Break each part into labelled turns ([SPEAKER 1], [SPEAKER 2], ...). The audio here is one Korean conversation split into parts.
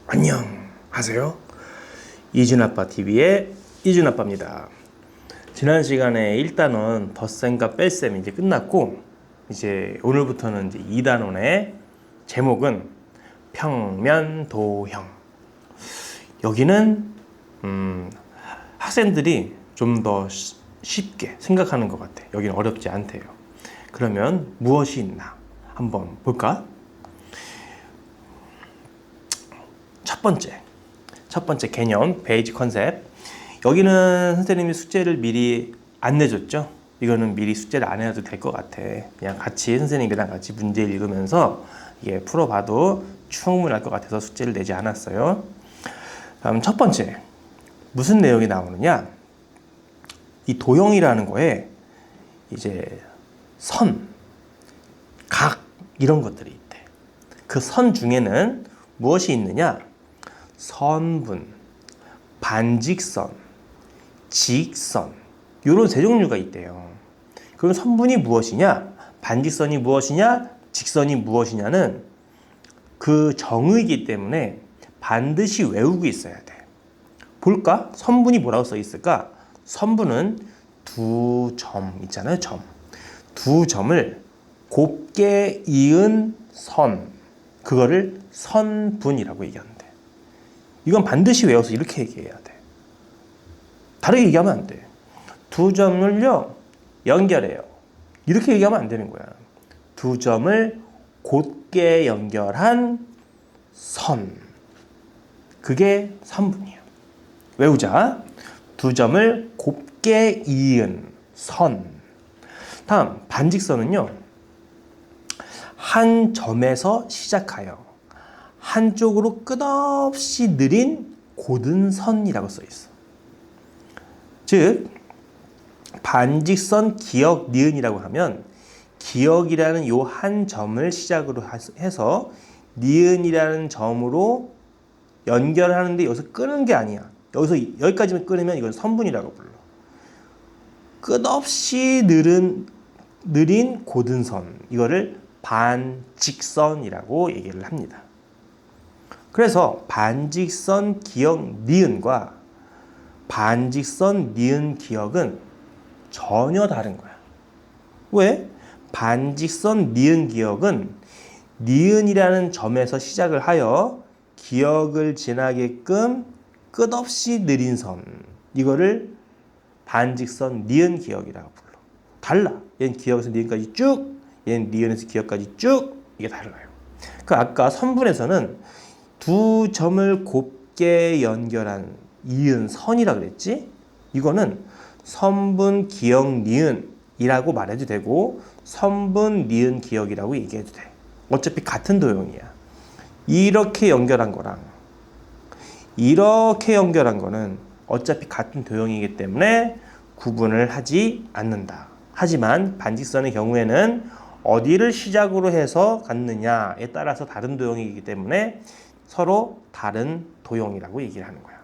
[SPEAKER 1] 안녕하세요. 이준아빠 TV의 이준아빠입니다. 지난 시간에 1단원 덧셈과 뺄셈이 이제 끝났고, 이제 오늘부터는 이제 2단원의 제목은 평면도형. 여기는 학생들이 좀 더 쉽게 생각하는 것 같아요. 여기는 어렵지 않대요. 그러면 무엇이 있나 한번 볼까? 첫 번째 개념, 베이직 컨셉. 여기는 선생님이 숙제를 미리 안 내줬죠. 이거는 미리 숙제를 안 해도 될 것 같아. 그냥 같이 선생님이랑 같이 문제 읽으면서 이게 풀어봐도 충분할 것 같아서 숙제를 내지 않았어요. 다음 첫 번째, 무슨 내용이 나오느냐? 이 도형이라는 거에 이제 선, 각 이런 것들이 있대. 그 선 중에는 무엇이 있느냐? 선분, 반직선, 직선, 이런 세 종류가 있대요. 그럼 선분이 무엇이냐? 반직선이 무엇이냐? 직선이 무엇이냐는 그 정의이기 때문에 반드시 외우고 있어야 돼. 볼까? 선분이 뭐라고 써 있을까? 선분은 두 점 있잖아요. 점. 두 점을 곱게 이은 선, 그거를 선분이라고 얘기하는데, 이건 반드시 외워서 이렇게 얘기해야 돼. 다르게 얘기하면 안 돼. 두 점을요 연결해요. 이렇게 얘기하면 안 되는 거야. 두 점을 곧게 연결한 선, 그게 선분이야. 외우자. 두 점을 곱게 이은 선. 다음 반직선은요, 한 점에서 시작하여 한쪽으로 끝없이 느린 곧은 선이라고 써 있어. 즉 반직선 기역 니은이라고 하면, 기역이라는 요 한 점을 시작으로 해서 니은이라는 점으로 연결하는데 여기서 끄는 게 아니야. 여기서 여기까지만 끊으면 이건 선분이라고 불러. 끝없이 느린 곧은 선, 이거를 반직선이라고 얘기를 합니다. 그래서 반직선 기역 니은과 반직선 니은 기역은 전혀 다른 거야. 왜? 반직선 니은 기역은 니은이라는 점에서 시작을 하여 기역을 지나게끔 끝없이 느린 선, 이거를 반직선 니은 기역이라고 불러. 달라. 얘는 기역에서 니은까지 쭉, 얘는 니은에서 기역까지 쭉, 이게 달라요. 그 아까 선분에서는 두 점을 곱게 연결한 이은 선이라고 그랬지? 이거는 선분 기역 니은이라고 말해도 되고 선분 니은 기역이라고 얘기해도 돼. 어차피 같은 도형이야. 이렇게 연결한 거랑 이렇게 연결한 거는 어차피 같은 도형이기 때문에 구분을 하지 않는다. 하지만 반직선의 경우에는 어디를 시작으로 해서 갔느냐에 따라서 다른 도형이기 때문에 서로 다른 도형이라고 얘기를 하는 거야.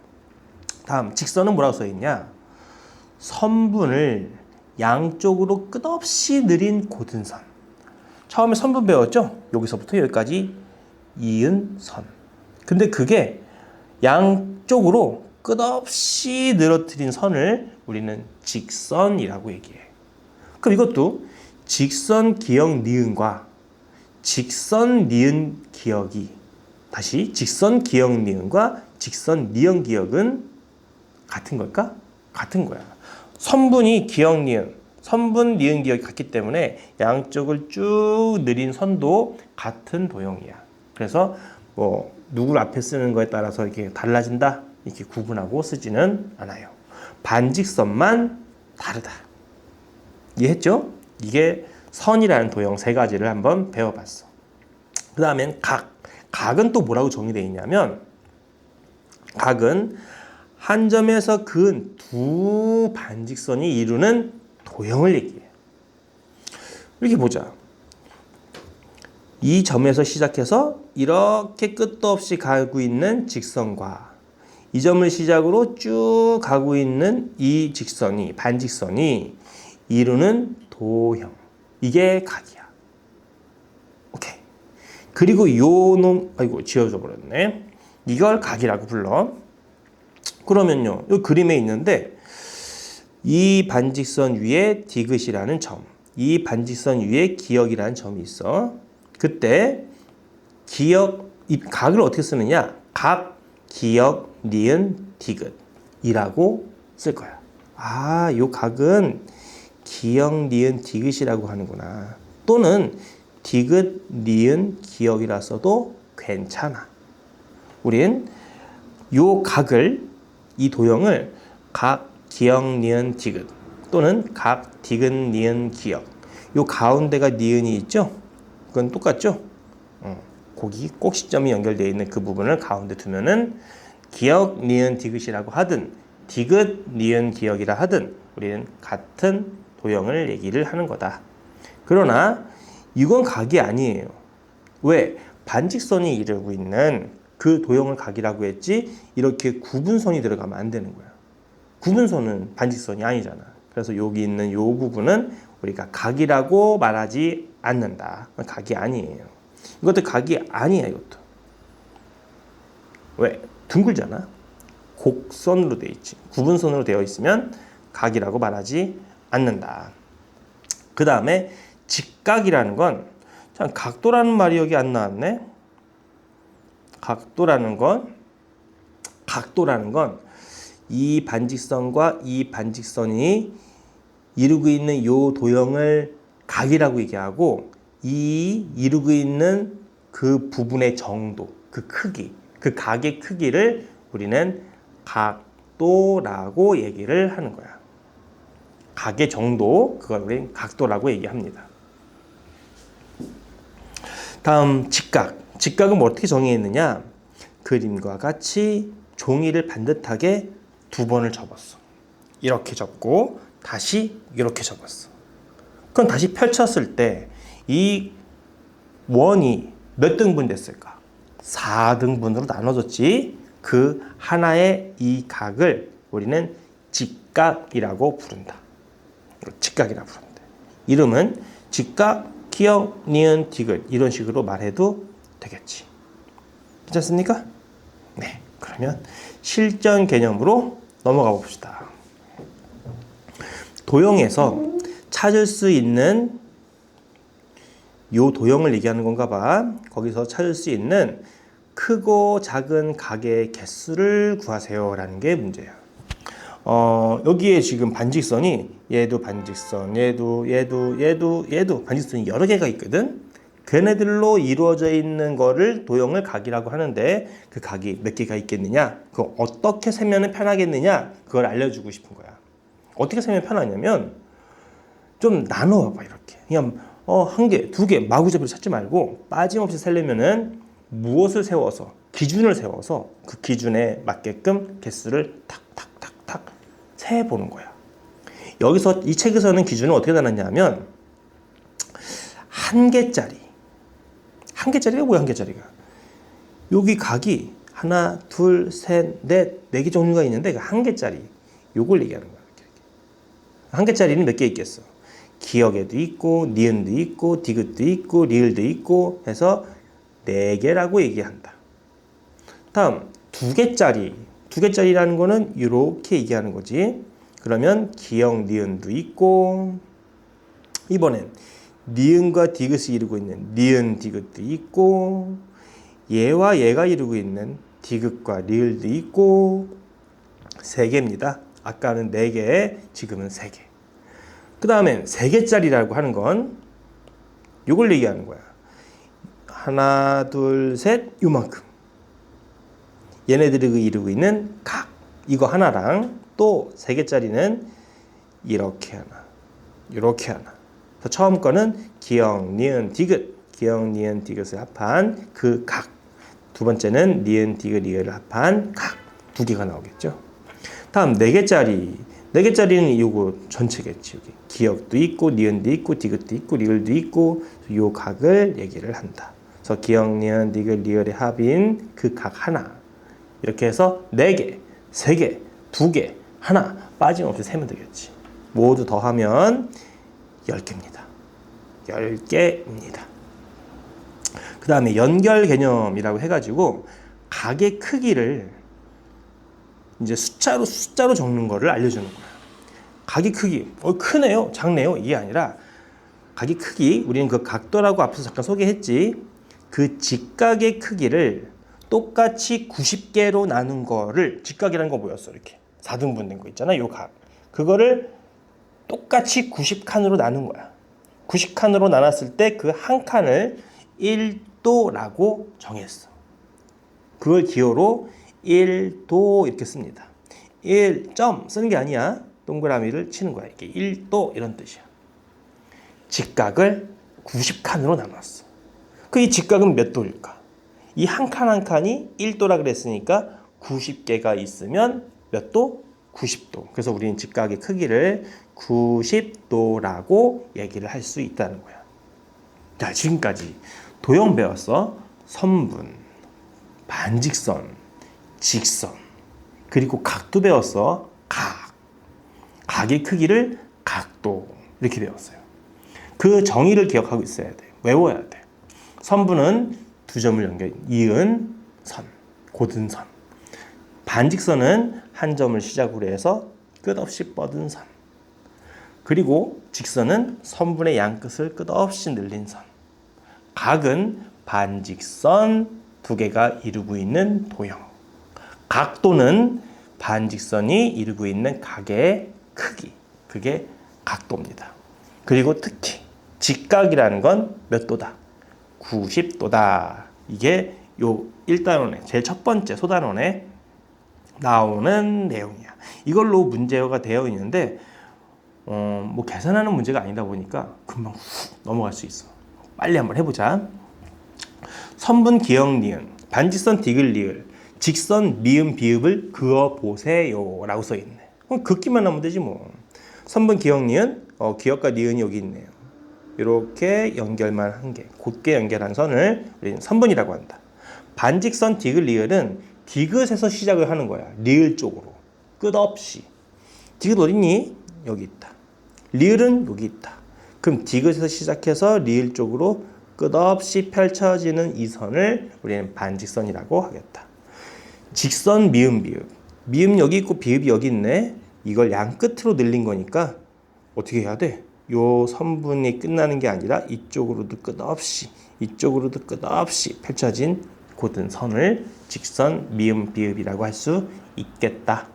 [SPEAKER 1] 다음 직선은 뭐라고 써 있냐? 선분을 양쪽으로 끝없이 느린 곧은 선. 처음에 선분 배웠죠? 여기서부터 여기까지 이은 선. 근데 그게 양쪽으로 끝없이 늘어뜨린 선을 우리는 직선이라고 얘기해. 그럼 이것도 직선 기역 니은과 직선 니은 기역이, 다시 직선 기역 니은과 직선 니은 기역은 같은 걸까? 같은 거야. 선분이 기역 니은, 선분 니은 기역이 같기 때문에 양쪽을 쭉 느린 선도 같은 도형이야. 그래서 뭐 누구를 앞에 쓰는 거에 따라서 이렇게 달라진다, 이렇게 구분하고 쓰지는 않아요. 반직선만 다르다. 이해했죠? 이게 선이라는 도형 세 가지를 한번 배워봤어. 그 다음엔 각. 각은 또 뭐라고 정의되어 있냐면, 각은 한 점에서 그은 두 반직선이 이루는 도형을 얘기해. 이렇게 보자. 이 점에서 시작해서 이렇게 끝도 없이 가고 있는 직선과 이 점을 시작으로 쭉 가고 있는 이 직선이, 반직선이 이루는 도형, 이게 각이야. 오케이. 그리고 요 놈, 아이고 지워져 버렸네. 이걸 각이라고 불러. 그러면요, 이 그림에 있는데 이 반직선 위에 디귿이라는 점, 이 반직선 위에 기역이라는 점이 있어. 그때 기역, 이 각을 어떻게 쓰느냐? 각, 기역, 니은, 디귿이라고 쓸 거야. 아, 요 각은 기역, 니은, 디귿이라고 하는구나. 또는 디귿, 니은, 기역이라 써도 괜찮아. 우린 요 각을, 이 도형을 각, 기역, 니은, 디귿 또는 각, 디귿, 니은, 기역, 요 가운데가 니은이 있죠? 그건 똑같죠? 거기 꼭 시점이 연결되어 있는 그 부분을 가운데 두면은 기역, 니은, 디귿이라고 하든 디귿, 니은, 기역이라 하든 우리는 같은 도형을 얘기를 하는 거다. 그러나 이건 각이 아니에요. 왜? 반직선이 이루고 있는 그 도형을 각이라고 했지 이렇게 구분선이 들어가면 안 되는 거야. 구분선은 반직선이 아니잖아. 그래서 여기 있는 이 부분은 우리가 각이라고 말하지 않는다. 각이 아니에요. 이것도 각이 아니야, 이것도. 왜? 둥글잖아. 곡선으로 되어 있지. 구분선으로 되어 있으면 각이라고 말하지 않는다. 그 다음에 직각이라는 건, 참, 각도라는 말이 여기 안 나왔네. 각도라는 건 이 반직선과 이 반직선이 이루고 있는 이 도형을 각이라고 얘기하고, 이 이루고 있는 그 부분의 정도, 그 크기, 그 각의 크기를 우리는 각도라고 얘기를 하는 거야. 각의 정도, 그걸 우리는 각도라고 얘기합니다. 다음 직각. 직각은 뭐 어떻게 정의했느냐? 그림과 같이 종이를 반듯하게 두 번을 접었어. 이렇게 접고 다시 이렇게 접었어. 그럼 다시 펼쳤을 때 이 원이 몇 등분 됐을까? 4등분으로 나눠졌지. 그 하나의 이 각을 우리는 직각이라고 부른다. 직각이라고 부른다. 이름은 직각, 기역, 니은, 디귿 이런 식으로 말해도 되겠지. 괜찮습니까? 네, 그러면 실전 개념으로 넘어가 봅시다. 도형에서 찾을 수 있는 요 도형을 얘기하는 건가 봐. 거기서 찾을 수 있는 크고 작은 각의 개수를 구하세요 라는 게 문제야. 여기에 지금 반직선이 얘도 반직선, 얘도 반직선이 여러 개가 있거든. 걔네들로 이루어져 있는 거를 도형을 각이라고 하는데 그 각이 몇 개가 있겠느냐? 그거 어떻게 세면 편하겠느냐? 그걸 알려주고 싶은 거야. 어떻게 세면 편하냐면 좀 나눠봐봐 이렇게. 그냥 한 개, 두 개 마구잡이로 찾지 말고 빠짐없이 세려면은 무엇을 세워서 기준을 세워서 그 기준에 맞게끔 개수를 탁탁탁탁 세보는 거야. 여기서 이 책에서는 기준을 어떻게 나눴냐면 한 개짜리가 뭐야? 한 개짜리가 여기 각이 하나, 둘, 셋, 넷, 네 개 종류가 있는데 그 한 개짜리 요걸 얘기하는 거야. 한 개짜리는 몇 개 있겠어? 기역에도 있고 니은도 있고 디귿도 있고 리을도 있고 해서 4개라고 얘기한다. 다음 두 개짜리라는 거는 이렇게 얘기하는 거지. 그러면 기역 니은도 있고 이번엔 니은과 디귿이 이루고 있는 니은 디귿도 있고 얘와 얘가 이루고 있는 디귿과 리을도 있고 3개입니다. 아까는 4개, 지금은 3개. 그 다음엔 3개짜리라고 하는 건 이걸 얘기하는 거야. 하나, 둘, 셋, 요만큼. 얘네들이 이루고 있는 각. 이거 하나랑 또 3개짜리는 이렇게 하나, 이렇게 하나. 그래서 처음 거는 기역, 니은, 디귿. 기역, 니은, 디귿을 합한 그 각. 두 번째는 니은, 디귿, 리을을 합한 각. 2개가 나오겠죠. 다음 4개짜리는 이거 전체겠지. 여기 기역도 있고 니은도 있고 디귿도 있고 리을도 있고 요 각을 얘기를 한다. 그래서 기역, 니은, 디귿, 리을의 합인 그 각 하나. 이렇게 해서 4개, 3개, 2개, 하나 빠짐없이 세면 되겠지. 모두 더하면 10개입니다. 10개입니다. 그 다음에 연결 개념이라고 해가지고 각의 크기를 이제 숫자로 적는 거를 알려주는 거야. 각의 크기, 크네요, 작네요, 이게 아니라 각의 크기, 우리는 그 각도라고 앞서서 잠깐 소개했지. 그 직각의 크기를 똑같이 90개로 나눈 거를, 직각이라는 거 뭐였어? 이렇게 4등분 된 거 있잖아, 요 각. 그거를 똑같이 90칸으로 나눈 거야. 90칸으로 나눴을 때 그 한 칸을 1도라고 정했어. 그걸 기호로 1도 이렇게 씁니다. 1점 쓰는 게 아니야. 동그라미를 치는 거야. 이게 1도 이런 뜻이야. 직각을 90칸으로 나눴어. 그 이 직각은 몇 도일까? 이 한 칸 한 칸이 1도라 그랬으니까 90개가 있으면 몇 도? 90도. 그래서 우리는 직각의 크기를 90도라고 얘기를 할 수 있다는 거야. 자, 지금까지 도형 배웠어. 선분, 반직선, 직선, 그리고 각도 배웠어. 각의 크기를 각도, 이렇게 배웠어요. 그 정의를 기억하고 있어야 돼. 외워야 돼. 선분은 두 점을 연결, 이은 선, 곧은 선. 반직선은 한 점을 시작으로 해서 끝없이 뻗은 선. 그리고 직선은 선분의 양 끝을 끝없이 늘린 선. 각은 반직선 두 개가 이루고 있는 도형. 각도는 반직선이 이루고 있는 각의 크기. 그게 각도입니다. 그리고 특히 직각이라는 건 몇 도다? 90도다. 이게 요 1단원에 제일 첫 번째 소단원에 나오는 내용이야. 이걸로 문제가 되어 있는데 뭐 계산하는 문제가 아니다 보니까 금방 훅 넘어갈 수 있어. 빨리 한번 해보자. 선분 기역 니은, 반직선 디귿 리을, 직선 미음 비읍을 그어보세요 라고 써있네. 그럼 긋기만 하면 되지 뭐. 선분 기역 니은, 기역과 니은이 여기 있네요. 이렇게 연결만 한 개, 곧게 연결한 선을 우리는 선분이라고 한다. 반직선 디귿 리을은 디귿에서 시작을 하는 거야. 리을 쪽으로 끝없이. 디귿 어딨니? 여기 있다. 리을은 여기 있다. 그럼 디귿에서 시작해서 리을 쪽으로 끝없이 펼쳐지는 이 선을 우리는 반직선이라고 하겠다. 직선 미음 비읍, 미음 여기 있고 비읍이 여기 있네. 이걸 양 끝으로 늘린 거니까 어떻게 해야 돼? 요 선분이 끝나는 게 아니라 이쪽으로도 끝없이, 이쪽으로도 끝없이 펼쳐진 곧은 선을 직선 미음 비읍이라고 할 수 있겠다.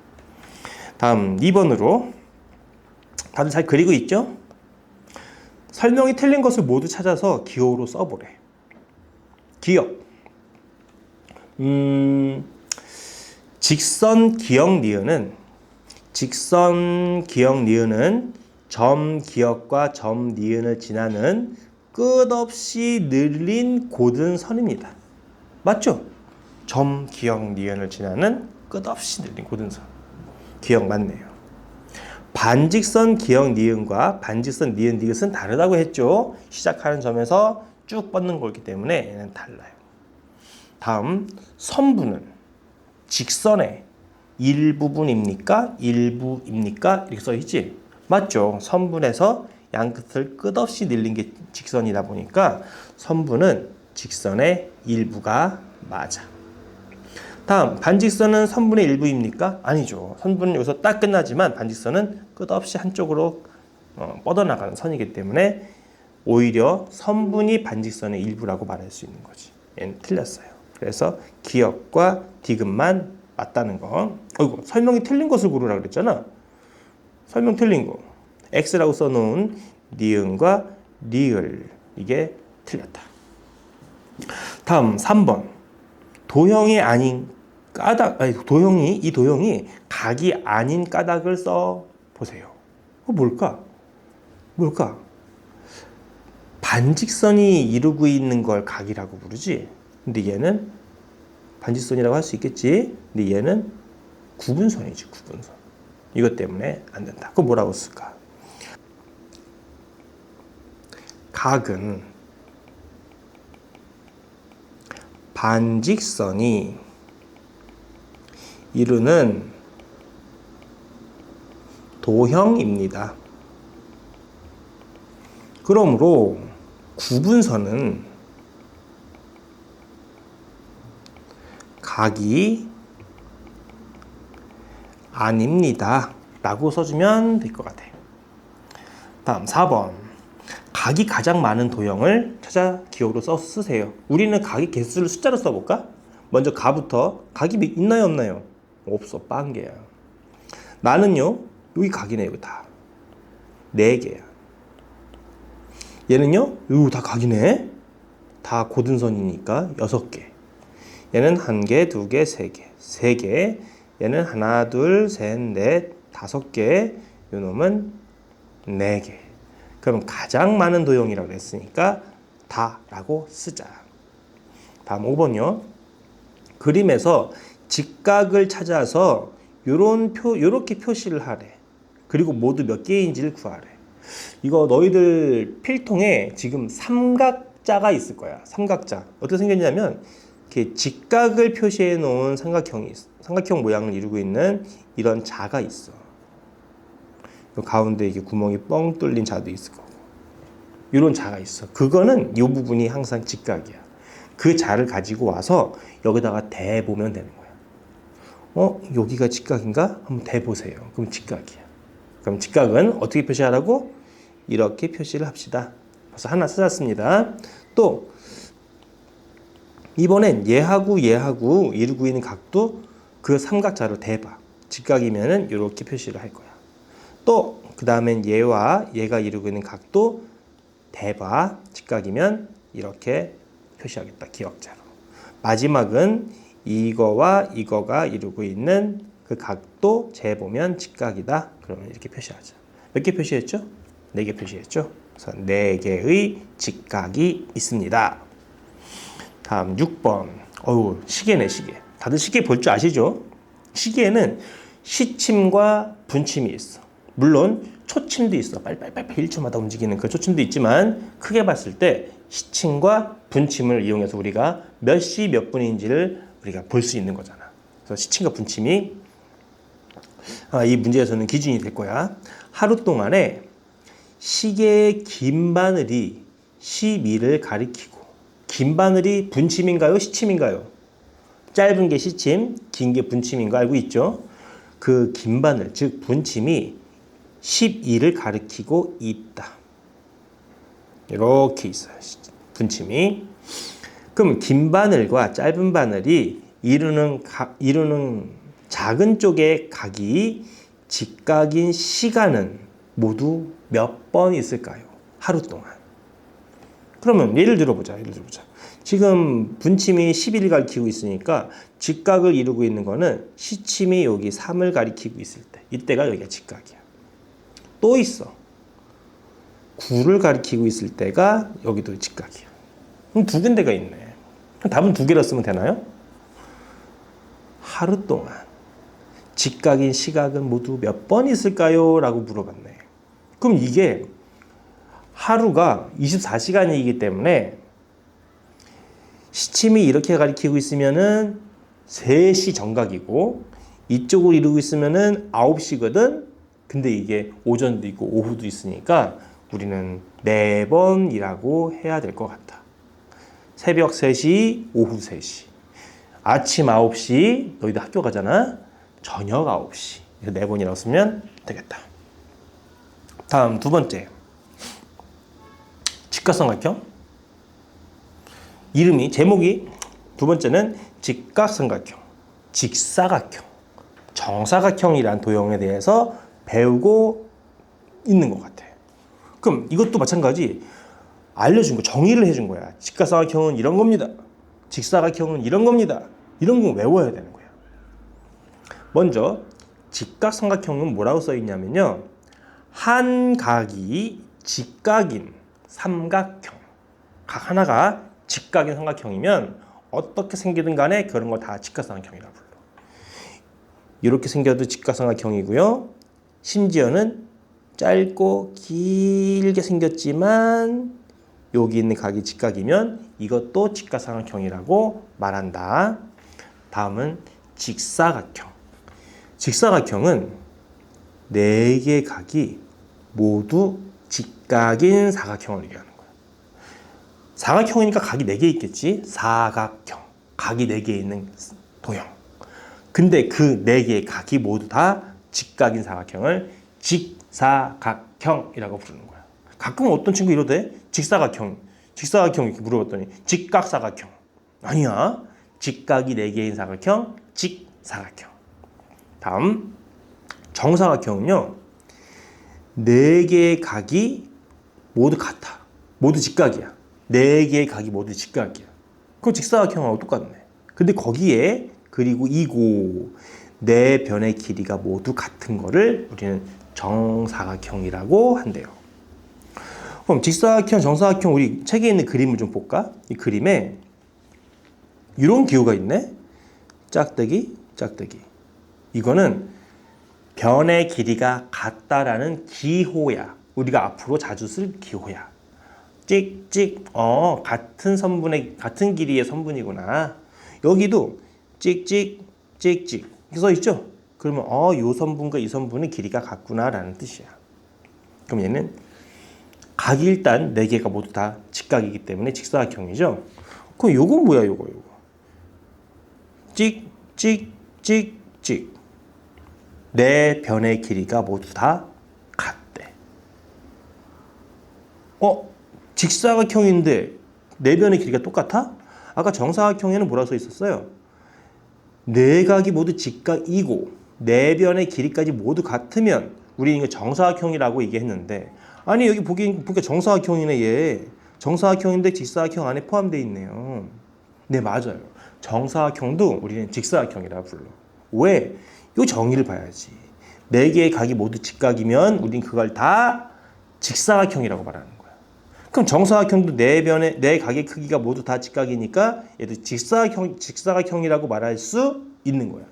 [SPEAKER 1] 다음 2번으로 다들 잘 그리고 있죠? 설명이 틀린 것을 모두 찾아서 기호로 써보래. 기역. 직선 기역 니은은 점 기역과 점 니은을 지나는 끝없이 늘린 곧은 선입니다. 맞죠? 점 기역 니은을 지나는 끝없이 늘린 곧은 선. 기역 맞네요. 반직선 기역 니은과 반직선 니은 디귿은 다르다고 했죠. 시작하는 점에서 쭉 뻗는 거기 때문에 얘는 달라요. 다음 선분은 직선의 일부분입니까? 일부입니까? 이렇게 써있지? 맞죠? 선분에서 양 끝을 끝없이 늘린 게 직선이다 보니까 선분은 직선의 일부가 맞아. 다음 반직선은 선분의 일부입니까? 아니죠. 선분은 여기서 딱 끝나지만 반직선은 끝없이 한쪽으로 뻗어나가는 선이기 때문에 오히려 선분이 반직선의 일부라고 말할 수 있는 거지. 얘는 틀렸어요. 그래서 기역과 디귿만 맞다는 거. 어이구, 설명이 틀린 것을 고르라 그랬잖아. 설명 틀린 거. X라고 써놓은 니은과 리을. 이게 틀렸다. 다음 3번. 도형이 아닌 까닭, 이 도형이 각이 아닌 까닭을 써 보세요. 뭘까? 반직선이 이루고 있는 걸 각이라고 부르지. 근데 얘는 반직선이라고 할 수 있겠지. 근데 얘는 구분선이지, 구분선. 이것 때문에 안 된다. 그거 뭐라고 쓸까? 각은 반직선이 이루는 도형입니다. 그러므로 구분선은 각이 아닙니다 라고 써주면 될 것 같아요. 다음 4번. 각이 가장 많은 도형을 찾아 기호로 쓰세요. 우리는 각의 개수를 숫자로 써볼까? 먼저 가부터. 각이 있나요 없나요? 없어. 빵개야. 나는요 여기 각이네. 여기 다 4개야. 얘는요 여기 다 각이네. 다 고등선이니까 6개. 얘는 1개, 2개, 3개. 3개. 얘는 하나, 둘, 셋, 넷, 5개. 요 놈은 4개. 그럼 가장 많은 도형이라고 했으니까 다라고 쓰자. 다음 5번요. 그림에서 직각을 찾아서 요렇게 표시를 하래. 그리고 모두 몇 개인지를 구하래. 이거 너희들 필통에 지금 삼각자가 있을 거야. 삼각자. 어떻게 생겼냐면 이렇게 직각을 표시해 놓은 삼각형이 있어. 삼각형 모양을 이루고 있는 이런 자가 있어. 가운데 이게 구멍이 뻥 뚫린 자도 있을 거고. 이런 자가 있어. 그거는 이 부분이 항상 직각이야. 그 자를 가지고 와서 여기다가 대보면 되는 거야. 여기가 직각인가? 한번 대보세요. 그럼 직각이야. 그럼 직각은 어떻게 표시하라고? 이렇게 표시를 합시다. 벌써 하나 찾았습니다. 또 이번엔 얘하고 이루고 있는 각도 그 삼각자를 대봐. 직각이면은 이렇게 표시를 할 거야. 또 그 다음엔 얘와 얘가 이루고 있는 각도 대봐. 직각이면 이렇게 표시하겠다. 기역자로. 마지막은 이거와 이거가 이루고 있는 그 각도 재보면 직각이다. 그러면 이렇게 표시하자. 몇 개 표시했죠? 4개 표시했죠? 그래서 4개의 직각이 있습니다. 다음 6번. 시계네, 시계. 다들 시계 볼 줄 아시죠? 시계에는 시침과 분침이 있어. 물론 초침도 있어. 빨빨빨 1초마다 움직이는 그 초침도 있지만 크게 봤을 때 시침과 분침을 이용해서 우리가 몇 시 몇 분인지를 우리가 볼 수 있는 거잖아. 그래서 시침과 분침이 이 문제에서는 기준이 될 거야. 하루 동안에 시계의 긴 바늘이 12를 가리키고, 긴 바늘이 분침인가요? 시침인가요? 짧은 게 시침, 긴 게 분침인 거 알고 있죠? 그 긴 바늘, 즉 분침이 12를 가리키고 있다. 이렇게 있어요. 분침이. 그럼 긴 바늘과 짧은 바늘이 이루는 작은 쪽의 각이 직각인 시간은 모두 몇 번 있을까요? 하루 동안. 그러면 예를 들어보자. 지금 분침이 11을 가리키고 있으니까 직각을 이루고 있는 거는 시침이 여기 3을 가리키고 있을 때, 이때가 여기가 직각이야. 또 있어. 9를 가리키고 있을 때가 여기도 직각이야. 그럼 2군데가 있네. 답은 2개로 쓰면 되나요? 하루 동안 직각인 시각은 모두 몇 번 있을까요? 라고 물어봤네. 그럼 이게 하루가 24시간이기 때문에 시침이 이렇게 가리키고 있으면은 3시 정각이고 이쪽을 이루고 있으면은 9시거든. 근데 이게 오전도 있고 오후도 있으니까 우리는 4번이라고 해야 될 것 같다. 새벽 3시, 오후 3시. 아침 9시, 너희들 학교 가잖아. 저녁 9시. 4번이라고 쓰면 되겠다. 다음 2번째. 직각삼각형. 제목이 2번째는 직각삼각형, 직사각형, 정사각형이란 도형에 대해서 배우고 있는 것 같아. 그럼 이것도 마찬가지 알려준 거, 정의를 해준 거야. 직각삼각형은 이런 겁니다. 직사각형은 이런 겁니다. 이런 거 외워야 되는 거야. 먼저 직각삼각형은 뭐라고 써 있냐면요. 한 각이 직각인 삼각형. 각 하나가 직각인 삼각형이면 어떻게 생기든 간에 그런 거 다 직각삼각형이라고 불러. 이렇게 생겨도 직각삼각형이고요. 심지어는 짧고 길게 생겼지만 여기 있는 각이 직각이면 이것도 직각삼각형이라고 말한다. 다음은 직사각형. 직사각형은 4개의 각이 모두 직각인 사각형을 얘기하는 거야. 사각형이니까 각이 4개 있겠지? 사각형. 각이 4개 있는 도형. 근데 그 네 개의 각이 모두 다 직각인 사각형을 직사각형이라고 부르는 거야. 가끔 어떤 친구 이러대? 직사각형 이렇게 물어봤더니 직각사각형. 아니야. 직각이 네 개인 사각형, 직사각형. 다음 정사각형은요. 네 개의 각이 모두 같아. 모두 직각이야. 네 개의 각이 모두 직각이야. 그럼 직사각형하고 똑같네. 근데 거기에 그리고 이고 네 변의 길이가 모두 같은 거를 우리는 정사각형이라고 한대요. 그럼 직사각형, 정사각형 우리 책에 있는 그림을 좀 볼까? 이 그림에 이런 기호가 있네. 짝대기, 짝대기. 이거는 변의 길이가 같다라는 기호야. 우리가 앞으로 자주 쓸 기호야. 찍찍. 같은 선분의 같은 길이의 선분이구나. 여기도 찍찍, 찍찍. 이렇게 써 있죠? 그러면 요 선분과 이 선분의 길이가 같구나라는 뜻이야. 그럼 얘는 각이 일단 네 개가 모두 다 직각이기 때문에 직사각형이죠. 그럼 요건 뭐야, 요거. 찍, 찍, 찍, 찍. 네 변의 길이가 모두 다 같대. 직사각형인데 네 변의 길이가 똑같아? 아까 정사각형에는 뭐라 써 있었어요? 네 각이 모두 직각이고 네 변의 길이까지 모두 같으면 우리는 이거 정사각형이라고 얘기했는데, 아니 여기 보니까 정사각형이네. 얘 정사각형인데 직사각형 안에 포함되어 있네요. 네, 맞아요. 정사각형도 우리는 직사각형이라 불러. 왜? 이 정의를 봐야지. 네 개의 각이 모두 직각이면 우리는 그걸 다 직사각형이라고 말하는 거야. 그럼 정사각형도 네 각의 크기가 모두 다 직각이니까 얘도 직사각형이라고 말할 수 있는 거야.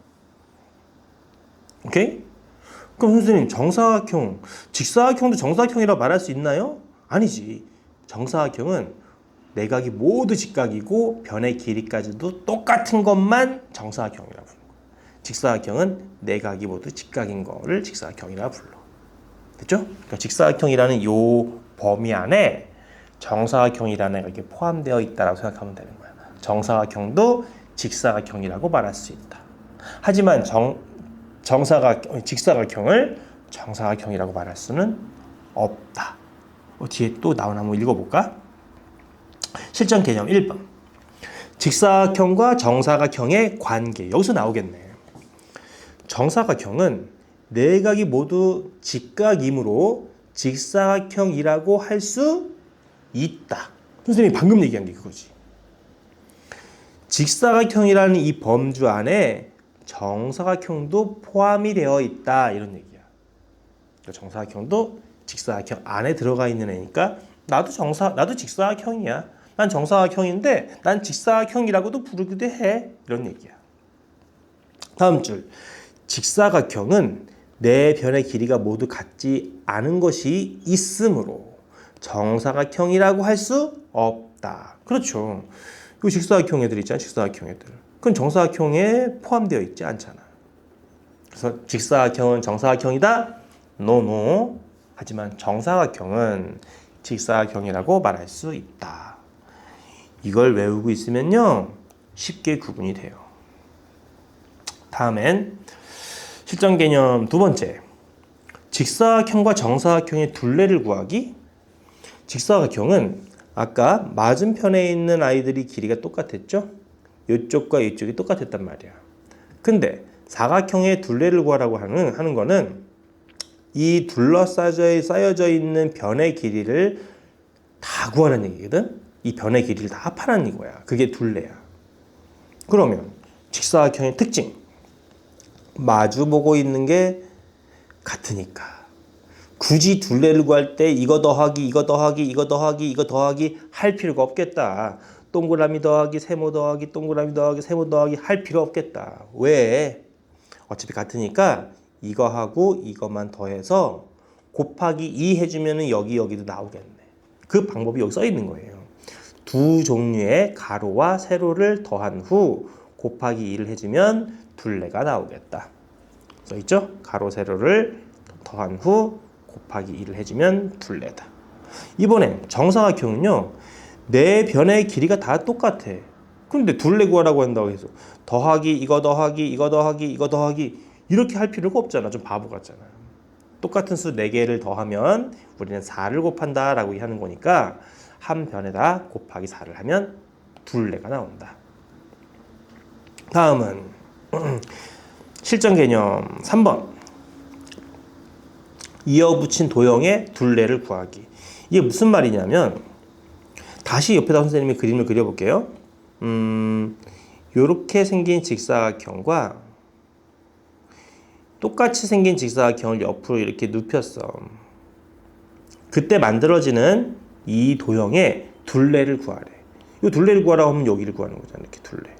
[SPEAKER 1] 오케이? 그럼 선생님, 직사각형도 정사각형이라고 말할 수 있나요? 아니지. 정사각형은 네 각이 모두 직각이고 변의 길이까지도 똑같은 것만 정사각형이라고 부르는 거야. 직사각형은 네 각이 모두 직각인 거를 직사각형이라고 불러. 됐죠? 그러니까 직사각형이라는 요 범위 안에 정사각형이라는 애가 이렇게 포함되어 있다라고 생각하면 되는 거야. 정사각형도 직사각형이라고 말할 수 있다. 하지만 직사각형을 정사각형이라고 말할 수는 없다. 뒤에 또 나오나 한번 읽어볼까? 실전 개념 1번. 직사각형과 정사각형의 관계. 여기서 나오겠네. 정사각형은 네 각이 모두 직각이므로 직사각형이라고 할 수 있다. 선생님이 방금 얘기한 게 그거지. 직사각형이라는 이 범주 안에 정사각형도 포함이 되어 있다, 이런 얘기야. 그러니까 정사각형도 직사각형 안에 들어가 있는 애니까 나도 직사각형이야. 난 정사각형인데 난 직사각형이라고도 부르기도 해, 이런 얘기야. 다음 줄. 직사각형은 네 변의 길이가 모두 같지 않은 것이 있으므로 정사각형이라고 할 수 없다. 그렇죠. 이 직사각형 애들 있잖아, 직사각형 애들. 그건 정사각형에 포함되어 있지 않잖아. 그래서 직사각형은 정사각형이다? 노. 하지만 정사각형은 직사각형이라고 말할 수 있다. 이걸 외우고 있으면요, 쉽게 구분이 돼요. 다음엔 실전 개념 두 번째. 직사각형과 정사각형의 둘레를 구하기. 직사각형은 아까 맞은편에 있는 아이들이 길이가 똑같았죠? 이쪽과 이쪽이 똑같았단 말이야. 근데 사각형의 둘레를 구하라고 하는 거는 이 쌓여져 있는 변의 길이를 다 구하는 얘기거든? 이 변의 길이를 다 합하는 이거야. 그게 둘레야. 그러면 직사각형의 특징. 마주보고 있는 게 같으니까. 굳이 둘레를 구할 때 이거 더하기, 이거 더하기, 이거 더하기, 이거 더하기 할 필요가 없겠다. 동그라미 더하기, 세모 더하기, 동그라미 더하기, 세모 더하기 할 필요 없겠다. 왜? 어차피 같으니까 이거하고 이것만 더해서 곱하기 2 해주면 여기도 나오겠네. 그 방법이 여기 써 있는 거예요. 두 종류의 가로와 세로를 더한 후 곱하기 2를 해주면 둘레가 나오겠다. 써 있죠? 가로, 세로를 더한 후 곱하기 2를 해주면 둘레다. 이번엔 정사각형은요, 네 변의 길이가 다 똑같아. 근데 둘레 구하라고 한다고 해서 더하기 이거 더하기 이거 더하기 이거 더하기 이렇게 할 필요가 없잖아. 좀 바보 같잖아. 똑같은 수 4개를 더하면 우리는 4를 곱한다 라고 하는 거니까 한 변에다 곱하기 4를 하면 둘레가 나온다. 다음은 실전 개념 3번. 이어붙인 도형의 둘레를 구하기. 이게 무슨 말이냐면 다시 옆에다 선생님이 그림을 그려볼게요. 요렇게 생긴 직사각형과 똑같이 생긴 직사각형을 옆으로 이렇게 눕혔어. 그때 만들어지는 이 도형의 둘레를 구하래. 이 둘레를 구하라고 하면 여기를 구하는 거잖아. 이렇게 둘레.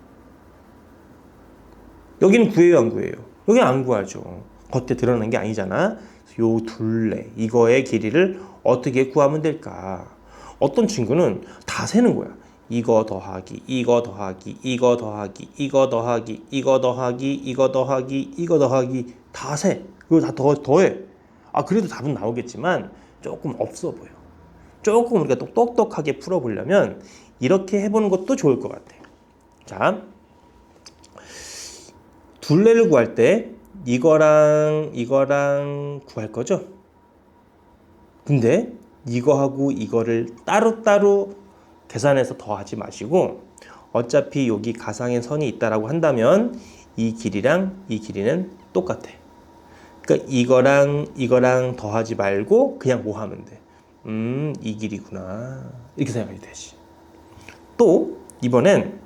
[SPEAKER 1] 여기는 구해요, 안 구해요? 여기는 안 구하죠. 겉에 드러난 게 아니잖아. 요 둘레, 이거의 길이를 어떻게 구하면 될까? 어떤 친구는 다 세는 거야. 이거 더하기, 이거 더하기, 이거 더하기, 이거 더하기, 이거 더하기, 이거 더하기, 이거 더하기 다 세. 이거 다 더해. 아, 그래도 답은 나오겠지만 조금 없어 보여. 조금 우리가 똑똑하게 풀어보려면 이렇게 해보는 것도 좋을 것 같아. 자, 둘레를 구할 때 이거랑 이거랑 구할 거죠? 근데 이거하고 이거를 따로따로 계산해서 더하지 마시고 어차피 여기 가상의 선이 있다라고 한다면 이 길이랑 이 길이는 똑같아. 그러니까 이거랑 더하지 말고 그냥 뭐 하면 돼? 이 길이구나. 이렇게 생각이 되지. 또 이번엔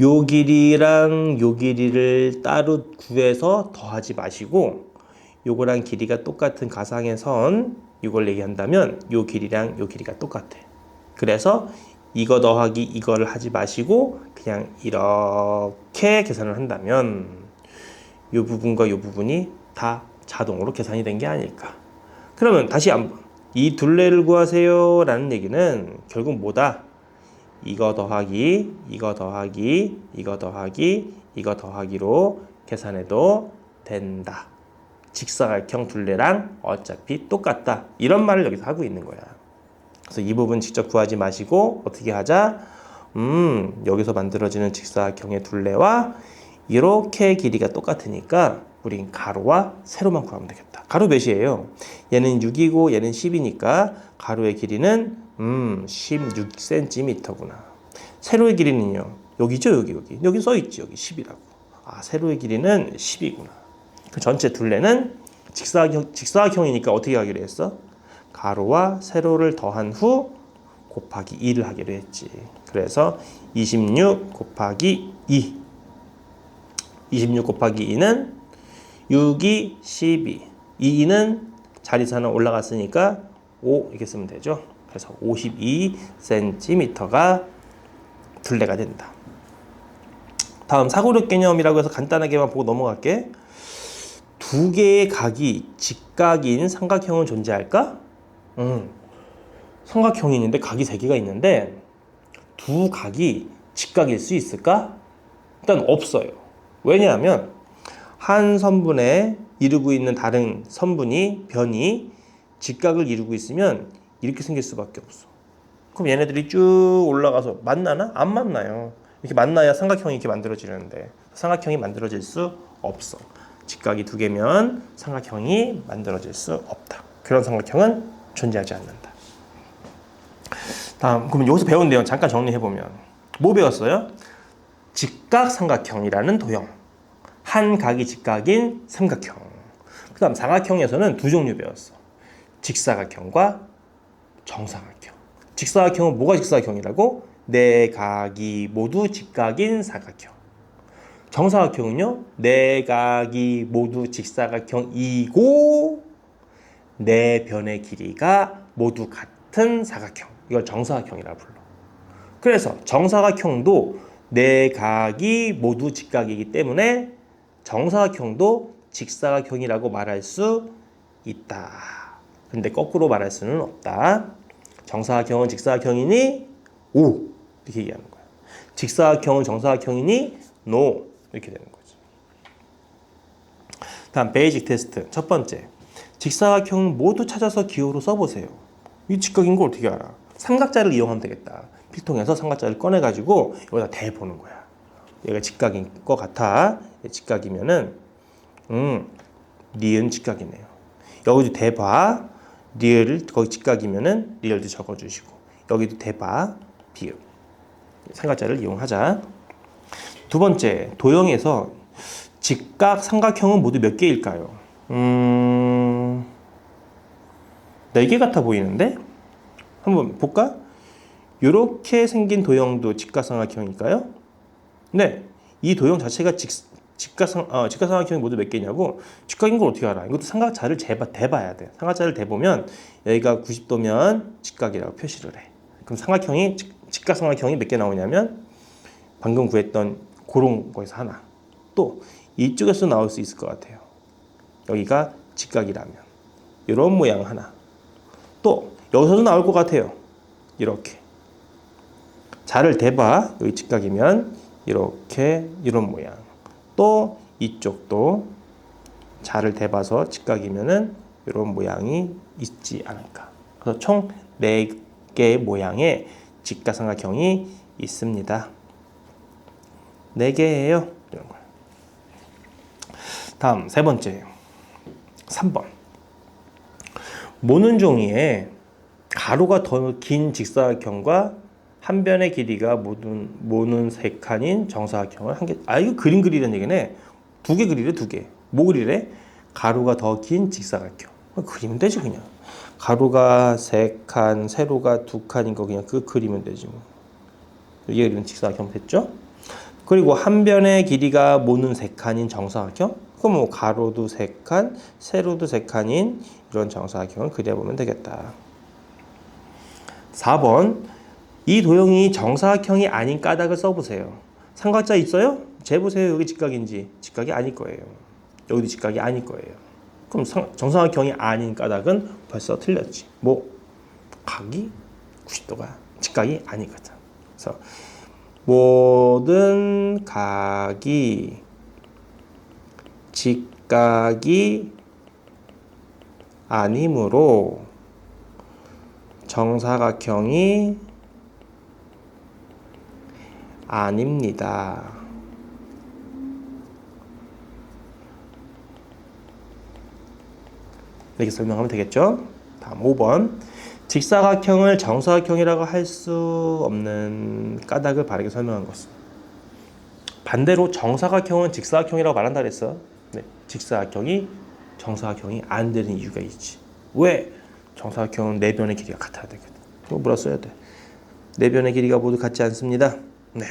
[SPEAKER 1] 요 길이랑 요 길이를 따로 구해서 더하지 마시고 요거랑 길이가 똑같은 가상의 선 이걸 얘기한다면 요 길이랑 요 길이가 똑같아. 그래서 이거 더하기 이거를 하지 마시고 그냥 이렇게 계산을 한다면 요 부분과 요 부분이 다 자동으로 계산이 된 게 아닐까. 그러면 다시 한번 이 둘레를 구하세요 라는 얘기는 결국 뭐다? 이거 더하기, 이거 더하기, 이거 더하기, 이거 더하기로 계산해도 된다. 직사각형 둘레랑 어차피 똑같다. 이런 말을 여기서 하고 있는 거야. 그래서 이 부분 직접 구하지 마시고 어떻게 하자? 여기서 만들어지는 직사각형의 둘레와 이렇게 길이가 똑같으니까 우린 가로와 세로만 구하면 되겠다. 가로 몇이에요? 얘는 6이고 얘는 10이니까 가로의 길이는 16cm구나. 세로의 길이는요. 여기죠, 여기 써있지, 여기 10이라고. 아, 세로의 길이는 10이구나. 그 전체 둘레는 직사각형이니까 어떻게 하기로 했어? 가로와 세로를 더한 후 곱하기 2를 하기로 했지. 그래서 26 곱하기 2. 26 곱하기 2는 6이 12. 2는 자리수 하나 올라갔으니까 5 이렇게 쓰면 되죠. 그래서 52cm가 둘레가 된다. 다음 사고력 개념이라고 해서 간단하게만 보고 넘어갈게. 두 개의 각이 직각인 삼각형은 존재할까? 삼각형이 있는데 각이 3개가 있는데 두 각이 직각일 수 있을까? 일단 없어요. 왜냐하면 한 선분에 이루고 있는 다른 변이 직각을 이루고 있으면 이렇게 생길 수밖에 없어. 그럼 얘네들이 쭉 올라가서 만나나? 안 만나요. 이렇게 만나야 삼각형이 이렇게 만들어지는데 삼각형이 만들어질 수 없어. 직각이 2개면 삼각형이 만들어질 수 없다. 그런 삼각형은 존재하지 않는다. 다음, 그럼 여기서 배운 내용 잠깐 정리해보면 뭐 배웠어요? 직각삼각형이라는 도형. 한 각이 직각인 삼각형. 그 다음 사각형에서는 두 종류 배웠어. 직사각형과 정사각형. 직사각형은 뭐가 직사각형이라고? 네 각이 모두 직각인 사각형. 정사각형은요, 네 각이 모두 직사각형이고 네 변의 길이가 모두 같은 사각형. 이걸 정사각형이라 불러. 그래서 정사각형도 네 각이 모두 직각이기 때문에 정사각형도 직사각형이라고 말할 수 있다. 근데 거꾸로 말할 수는 없다. 정사각형은 직사각형이니? 오! 이렇게 얘기하는 거야. 직사각형은 정사각형이니? 노! 이렇게 되는 거지. 다음 베이직 테스트. 첫 번째. 직사각형 모두 찾아서 기호로 써보세요. 이 직각인 걸 어떻게 알아? 삼각자를 이용하면 되겠다. 필통에서 삼각자를 꺼내가지고 여기다 대보는 거야. 얘가 직각인 것 같아. 직각이면은 니은 직각이네요. 여기도 대봐. 리을을 거기 직각이면은 리을도 적어주시고 여기도 대봐. 비읍. 삼각자를 이용하자. 두 번째, 도형에서 직각 삼각형은 모두 몇 개일까요? 4개 같아 보이는데? 한번 볼까? 이렇게 생긴 도형도 직각삼각형일까요? 네, 이 도형 자체가 직각삼각형이 모두 몇 개냐고. 직각인 걸 어떻게 알아? 이것도 삼각자를 대봐야 돼. 삼각자를 대보면 여기가 90도면 직각이라고 표시를 해. 그럼 직각삼각형이 몇 개 나오냐면 방금 구했던 그런 거에서 하나. 또 이쪽에서 나올 수 있을 것 같아요. 여기가 직각이라면 이런 모양 하나. 또 여기서도 나올 것 같아요. 이렇게 자를 대봐. 여기 직각이면 이렇게 이런 모양. 또 이쪽도 자를 대봐서 직각이면은 이런 모양이 있지 않을까. 그래서 총 4개의 모양의 직각삼각형이 있습니다. 4개예요. 이런 거. 다음 세 번째 3번. 모는 종이에 가로가 더 긴 직사각형과 한 변의 길이가 모는 3칸인 정사각형을 한 개. 이거 그림 그리려는 얘기네. 2개 그리래, 2개. 뭐 그리래? 가로가 더 긴 직사각형. 그리면 되지 그냥. 가로가 3칸, 세로가 2칸인 거 그냥 그 그리면 되지 뭐. 이게 그리면 직사각형 됐죠? 그리고 한 변의 길이가 모는 3칸인 정사각형. 그럼 뭐 가로도 3칸, 세로도 3칸인 이런 정사각형을 그려보면 되겠다. 4번. 이 도형이 정사각형이 아닌 까닭을 써보세요. 삼각자 있어요? 재보세요. 여기 직각인지. 직각이 아닐 거예요. 여기도 직각이 아닐 거예요. 그럼 정사각형이 아닌 까닭은 벌써 틀렸지. 뭐 각이 90도가 직각이 아니거든. 그래서 모든 각이 직각이 아니므로 정사각형이 아닙니다. 이렇게 설명하면 되겠죠? 다음 5번. 직사각형을 정사각형이라고 할 수 없는 까닭을 바르게 설명한 것은. 반대로 정사각형은 직사각형이라고 말한다 그랬어. 네, 직사각형이 정사각형이 안 되는 이유가 있지. 왜? 정사각형은 4변의 길이가 같아야 되거든. 이거 뭐라 써야 돼? 4변의 길이가 모두 같지 않습니다. 네,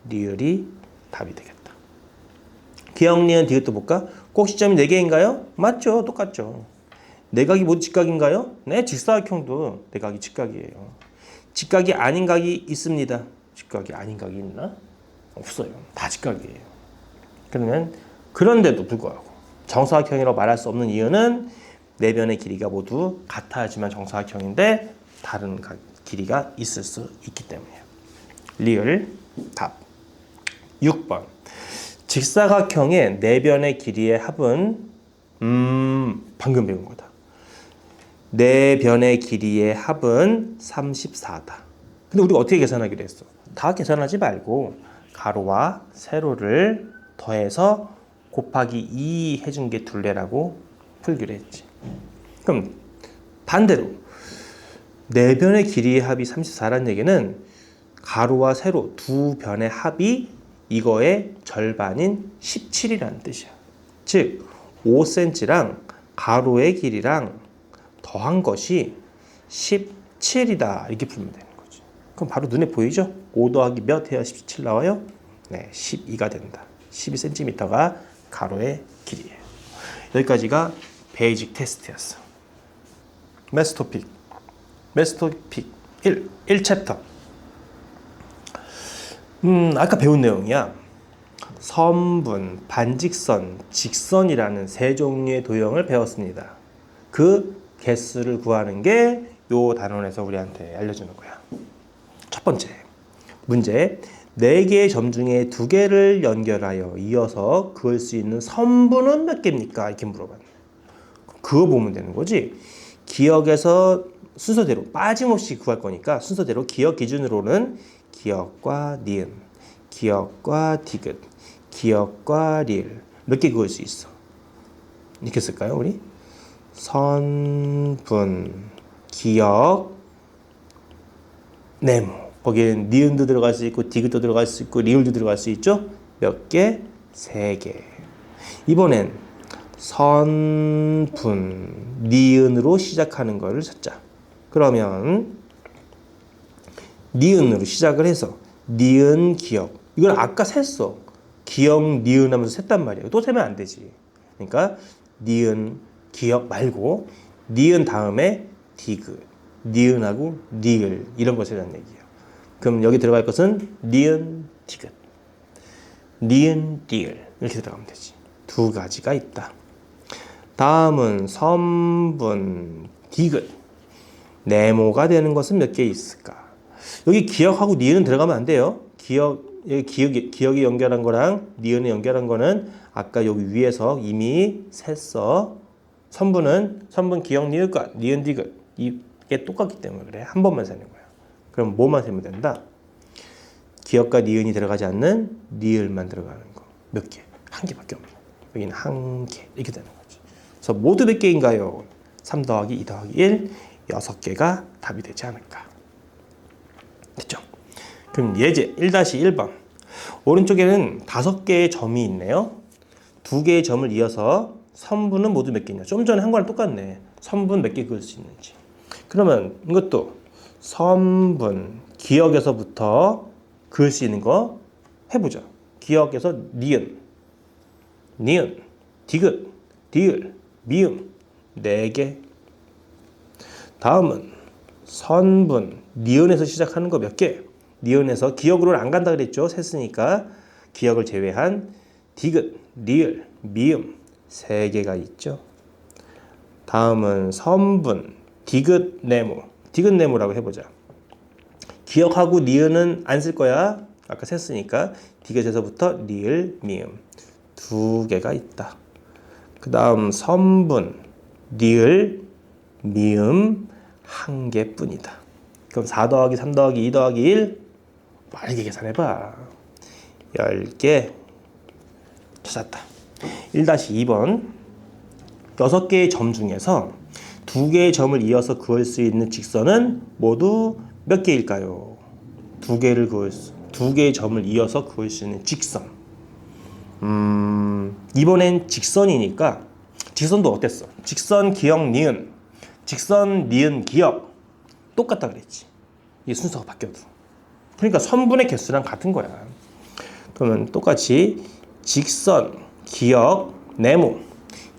[SPEAKER 1] 리을이 답이 되겠다. 기억, 니은, 디귿도 볼까? 꼭 시점이 4개인가요? 맞죠, 똑같죠. 내각이 모두 직각인가요? 네, 직사각형도 내각이 직각이에요. 직각이 아닌 각이 있습니다. 직각이 아닌 각이 있나? 없어요. 다 직각이에요. 그러면 그런데도 불구하고 정사각형이라고 말할 수 없는 이유는 4변의 길이가 모두 같아야지만 정사각형인데 다른 길이가 있을 수 있기 때문이에요. 리을 답. 6번. 직사각형의 4변의 길이의 합은 방금 배운 거다. 4변의 길이의 합은 34다. 근데 우리가 어떻게 계산하기로 했어? 다 계산하지 말고 가로와 세로를 더해서 곱하기 2 해준 게 둘레라고 풀기로 했지. 그럼 반대로 4변의 길이의 합이 34라는 얘기는 가로와 세로 두 변의 합이 이거의 절반인 17이라는 뜻이야. 즉 5cm랑 가로의 길이랑 더한 것이 17이다 이렇게 풀면 되는 거지. 그럼 바로 눈에 보이죠? 5 더하기 몇 해야 17 나와요? 네, 12가 된다. 12cm가 가로의 길이에요. 여기까지가 베이직 테스트였어. 매스토픽 1챕터. 아까 배운 내용이야. 선분, 반직선, 직선이라는 3종류의 도형을 배웠습니다. 그 개수를 구하는 게 요 단원에서 우리한테 알려주는 거야. 첫 번째 문제. 4개의 점 중에 2개를 연결하여 이어서 그을 수 있는 선분은 몇 개입니까? 이렇게 물어봤네. 그거 보면 되는 거지. 기역에서 순서대로 빠짐없이 구할 거니까 순서대로 기억 기준으로는 기억과 니은, 기억과 디귿, 기억과 리을 몇 개 그을 수 있어? 이렇게 쓸까요, 우리? 선분, 기억, 네모. 거기에는 니은도 들어갈 수 있고 디귿도 들어갈 수 있고 리을도 들어갈 수 있죠? 몇 개? 3개. 이번엔 선분, 니은으로 시작하는 거를 찾자. 그러면 니은으로 시작을 해서 니은, 기억. 이건 아까 셌어. 기억, 니은 하면서 셌단 말이에요. 또 세면 안 되지. 그러니까 니은, 기억 말고 니은 다음에 디귿, 니은하고 리을 이런 것에 대한 얘기예요. 그럼 여기 들어갈 것은 니은, 디귿, 니은, 리을 이렇게 들어가면 되지. 두 가지가 있다. 다음은 선분, 디귿, 네모가 되는 것은 몇 개 있을까? 여기 기억하고 니은은 들어가면 안 돼요. 기억이 연결한 거랑 니은이 연결한 거는 아까 여기 위에서 이미 셌어. 선분 기억 니은과 니은 디귿 이게 똑같기 때문에 그래. 한 번만 세는 거야. 그럼 뭐만 세면 된다? 기억과 니은이 들어가지 않는 리을만 들어가는 거. 몇 개? 한 개밖에 없네. 여기는 한 개. 이렇게 되는 거지. 그래서 모두 몇 개인가요? 3 더하기 2 더하기 1 6개가 답이 되지 않을까. 됐죠? 그럼 예제 1-1번. 오른쪽에는 5개의 점이 있네요. 2개의 점을 이어서 선분은 모두 몇 개냐? 좀 전에 한 거랑 똑같네. 선분 몇 개 그을 수 있는지. 그러면 이것도 선분, 기억에서부터 그을 수 있는 거 해보자. 기억에서 니은, 디귿, 리을, 미음 4개. 다음은 선분, 니은에서 시작하는 거 몇 개? 니은에서 기억으로는 안 간다 그랬죠? 셌으니까 기억을 제외한 디귿, 리을, 미음 3개가 있죠. 다음은 선분, 디귿, 네모. 디귿, 네모라고 해보자. 기억하고 니은은 안 쓸 거야. 아까 셌으니까 디귿에서부터 리을, 미음 2개가 있다. 그 다음 선분, 리을, 미음 1개뿐이다. 그럼 4 더하기 3 더하기 2 더하기 1 빠르게 계산해봐. 10개 찾았다. 1-2번 6개의 점 중에서 2개의 점을 이어서 그을 수 있는 직선은 모두 몇 개일까요? 2개의 점을 이어서 그을 수 있는 직선. 이번엔 직선이니까 직선도 어땠어? 직선, 기억, 니은. 직선, 니은, 기억. 똑같다 그랬지. 이 순서가 바뀌어도. 그러니까 선분의 개수랑 같은 거야. 그러면 똑같이 직선, 기억, 네모.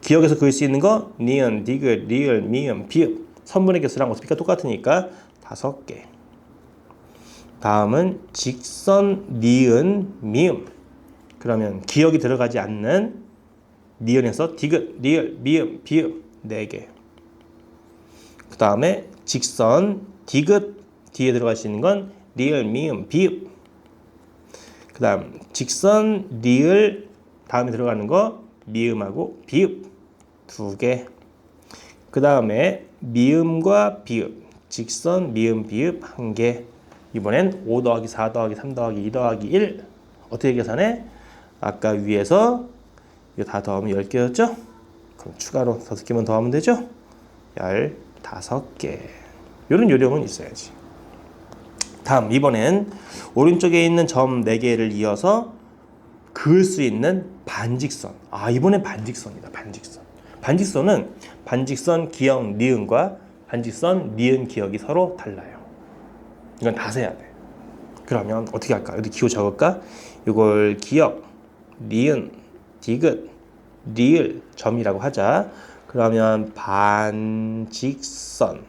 [SPEAKER 1] 기억에서 그을 수 있는 거 니은, 디귿, 리을, 미음, 비읍. 선분의 개수랑 어떻게 똑같으니까 5개. 다음은 직선, 니은, 미음. 그러면 기억이 들어가지 않는 니은에서 디귿, 리을, 미음, 비읍 4개. 그 다음에 직선, 디귿 뒤에 들어갈 수 있는 건 리을, 미음, 비읍. 그 다음 직선, 리을 다음에 들어가는 거 미음하고 비읍 2개. 그 다음에 미음과 비읍, 직선, 미음, 비읍 1개. 이번엔 5 더하기 4 더하기 3 더하기 2 더하기 1 어떻게 계산해? 아까 위에서 이거 다 더하면 10개였죠? 그럼 추가로 5개만 더하면 되죠? 15개. 이런 요령은 있어야지. 다음 이번엔 오른쪽에 있는 점 4개를 이어서 그을 수 있는 반직선. 이번엔 반직선이다. 반직선은 반직선 기억 니은과 반직선 니은 기억이 서로 달라요. 이건 다 세야 돼. 그러면 어떻게 할까? 여기 기호 적을까? 이걸 기억, 니은, 디귿, 리을, 점이라고 하자. 그러면 반직선,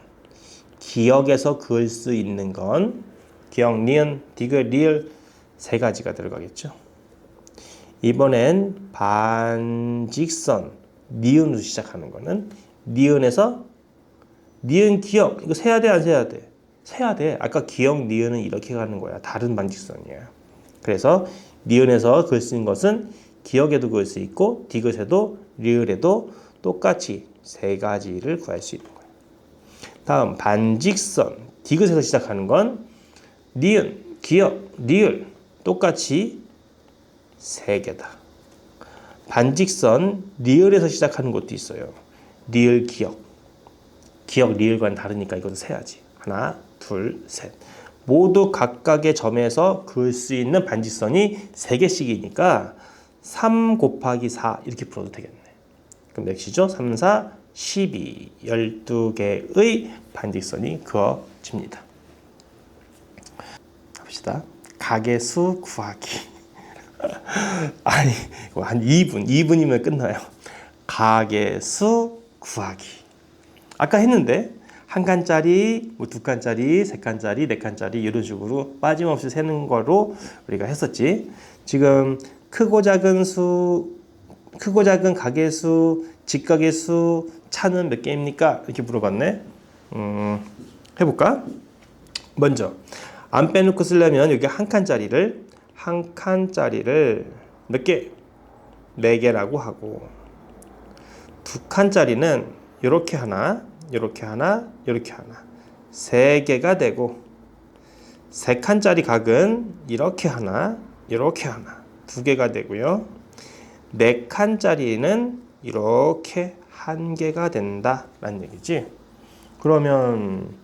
[SPEAKER 1] 기억에서 그을 수 있는 건 기억, 니은, 디귿, 리을 3가지가 들어가겠죠. 이번엔 반직선, 니은으로 시작하는 거는 니은에서 니은, 기억 이거 세야 돼, 안 세야 돼? 세야 돼. 아까 기억, 니은은 이렇게 가는 거야. 다른 반직선이야. 그래서 니은에서 그을 수 있는 것은 기억에도 그을 수 있고 디귿에도 리을에도 똑같이 3가지를 구할 수 있는 거야. 다음 반직선 디귿에서 시작하는 건 니은, 기역, 리을 똑같이 3개다. 반직선 리을에서 시작하는 것도 있어요. 리을, 기역. 기역, 리을과는 다르니까 이것도 세야지. 하나, 둘, 셋. 모두 각각의 점에서 그을 수 있는 반직선이 3개씩이니까 3 곱하기 4 이렇게 풀어도 되겠네. 그럼 몇이죠? 3, 4, 12. 12개의 반직선이 그어집니다. 합시다. 가계수 구하기. 아니, 한 2분이면 끝나요. 가계수 구하기. 아까 했는데 한 칸짜리, 뭐 2칸짜리, 3칸짜리, 4칸짜리 이런 식으로 빠짐없이 세는 거로 우리가 했었지. 지금 크고 작은 가계수, 직가계수, 차는 몇 개입니까? 이렇게 물어봤네. 해볼까? 먼저 안 빼놓고 쓰려면 여기 한 칸짜리를 몇 개? 4개라고 하고, 2칸짜리는 이렇게 하나, 이렇게 하나, 이렇게 하나 3개가 되고, 3칸짜리 각은 이렇게 하나, 이렇게 하나 2개가 되고요. 4칸짜리는 이렇게 1개가 된다라는 얘기지. 그러면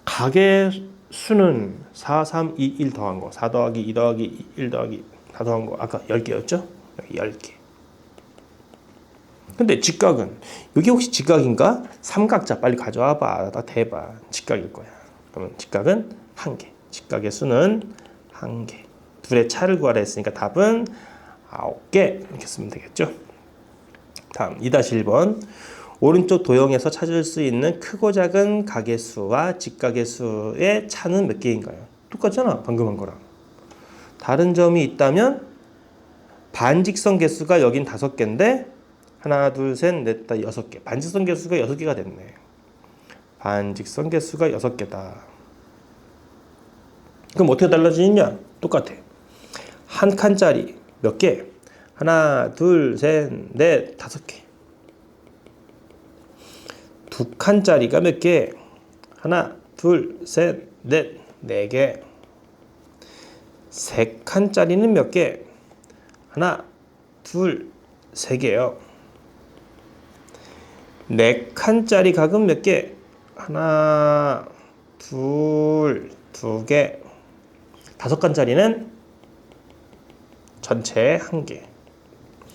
[SPEAKER 1] 가계 수는 4, 3, 2, 1 더한 거, 4 더하기 2 더하기 1 더하기 4 더한 거 아까 10개였죠? 여기 10개. 근데 직각은 여기 혹시 직각인가? 삼각자 빨리 가져와 봐. 나 대봐. 직각일 거야. 그러면 직각은 1개. 직각의 수는 1개. 둘의 차를 구하라 했으니까 답은 9개 이렇게 쓰면 되겠죠. 다음 2-1번. 오른쪽 도형에서 찾을 수 있는 크고 작은 가계수와 직가계수의 차는 몇 개인가요? 똑같잖아, 방금 한 거랑. 다른 점이 있다면 반직선 개수가 여긴 5개인데 하나, 둘, 셋, 넷, 다 6개. 반직선 개수가 6개가 됐네. 반직선 개수가 6개다. 그럼 어떻게 달라지느냐? 똑같아. 한 칸짜리 몇 개? 하나, 둘, 셋, 넷, 5개. 2칸짜리가 몇 개? 하나, 둘, 셋, 넷, 4개. 3칸짜리는 몇 개? 하나, 둘, 3개요. 4칸짜리 각은 몇 개? 하나, 둘, 2개. 5칸짜리는 전체 1개.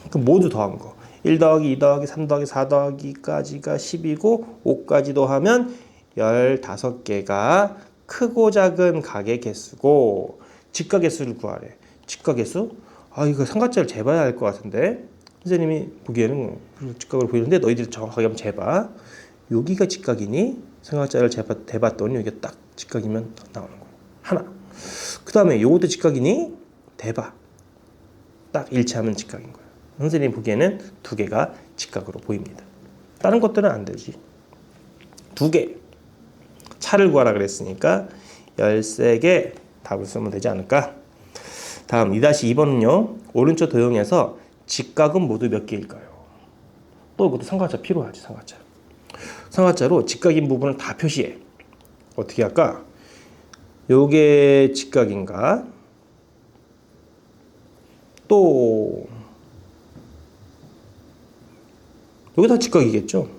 [SPEAKER 1] 그럼 모두 더한 거. 1 더하기 2 더하기 3 더하기 4 더하기까지가 10이고 5까지 더하면 15개가 크고 작은 가계 개수고, 직가 개수를 구하래. 직가 개수? 아, 이거 삼각자를 재봐야 할 것 같은데 선생님이 보기에는 직각으로 보이는데 너희들이 정확하게 한번 재봐. 여기가 직각이니? 삼각자를 대봤더니 여기가 딱 직각이면 나오는 거야. 하나. 그 다음에 요것도 직각이니? 대봐. 딱 일치하면 직각인 거야. 선생님이 보기에는 2개가 직각으로 보입니다. 다른 것들은 안 되지. 2개. 차를 구하라 그랬으니까 13개 답을 쓰면 되지 않을까? 다음 2-2번은요. 오른쪽 도형에서 직각은 모두 몇 개일까요? 또 이것도 삼각자 필요하지. 삼각자로 직각인 부분을 다 표시해. 어떻게 할까? 요게 직각인가? 또 여기 다 직각이겠죠?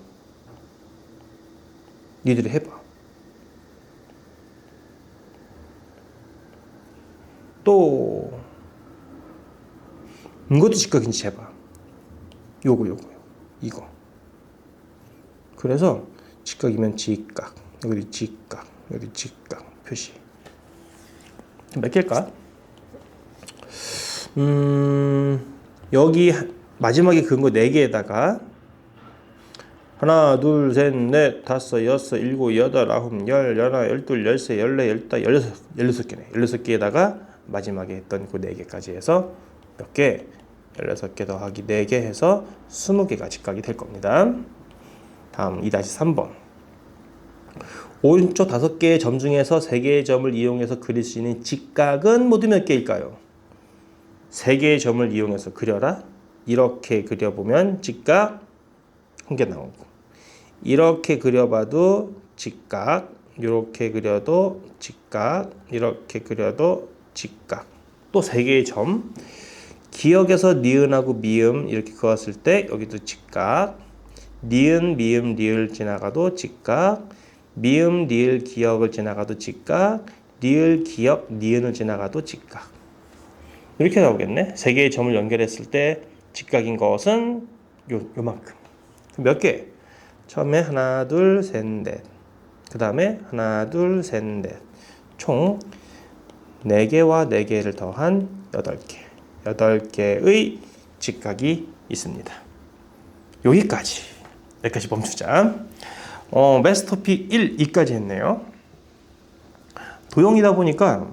[SPEAKER 1] 니들이 해봐. 또 이것도 직각인지 재봐. 요거 이거. 그래서 직각이면 직각, 여기 직각, 여기 직각 표시. 몇 개일까? 여기 마지막에 그은 거 4개에다가 하나, 둘, 셋, 넷, 다섯, 여섯, 일곱, 여덟, 아홉, 열, 열하나, 열둘, 열세, 열네, 열다, 16개네. 16개에다가 마지막에 했던 그 4개까지 해서 몇 개? 16개 더하기 4개 해서 20개가 직각이 될 겁니다. 다음 2-3번. 오른쪽 5개의 점 중에서 3개의 점을 이용해서 그릴 수 있는 직각은 모두 몇 개일까요? 3개의 점을 이용해서 그려라. 이렇게 그려보면 직각 1개 나오고, 이렇게 그려봐도 직각, 이렇게 그려도 직각, 이렇게 그려도 직각. 또 세 개의 점. 기역에서 니은하고 미음 이렇게 그었을 때 여기도 직각. 니은, 미음, 니을 지나가도 직각. 미음, 니을, 기역을 지나가도 직각. 니을, 기역, 니은을 지나가도 직각. 이렇게 나오겠네. 세 개의 점을 연결했을 때 직각인 것은 요만큼. 몇 개? 처음에 하나, 둘, 셋, 넷. 그 다음에 하나, 둘, 셋, 넷. 총 4개와 4개를 더한 8개. 8개의 직각이 있습니다. 여기까지 멈추자. 메스터피 1, 2까지 했네요. 도형이다 보니까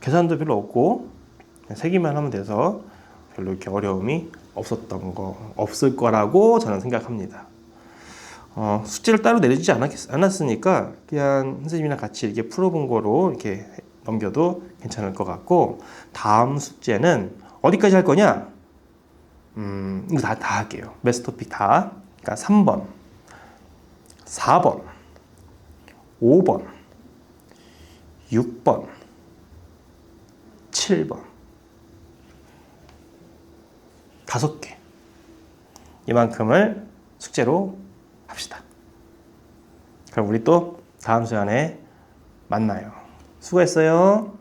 [SPEAKER 1] 계산도 별로 없고 세기만 하면 돼서 별로 이렇게 어려움이 없을 거라고 저는 생각합니다. 숙제를 따로 내주지 않았으니까 그냥 선생님이랑 같이 이렇게 풀어본 거로 이렇게 넘겨도 괜찮을 것 같고, 다음 숙제는 어디까지 할 거냐? 이거 다 할게요. 메스터픽 다. 그러니까 3번, 4번, 5번, 6번, 7번. 5개. 이만큼을 숙제로 합시다. 그럼 우리 또 다음 시간에 만나요. 수고했어요.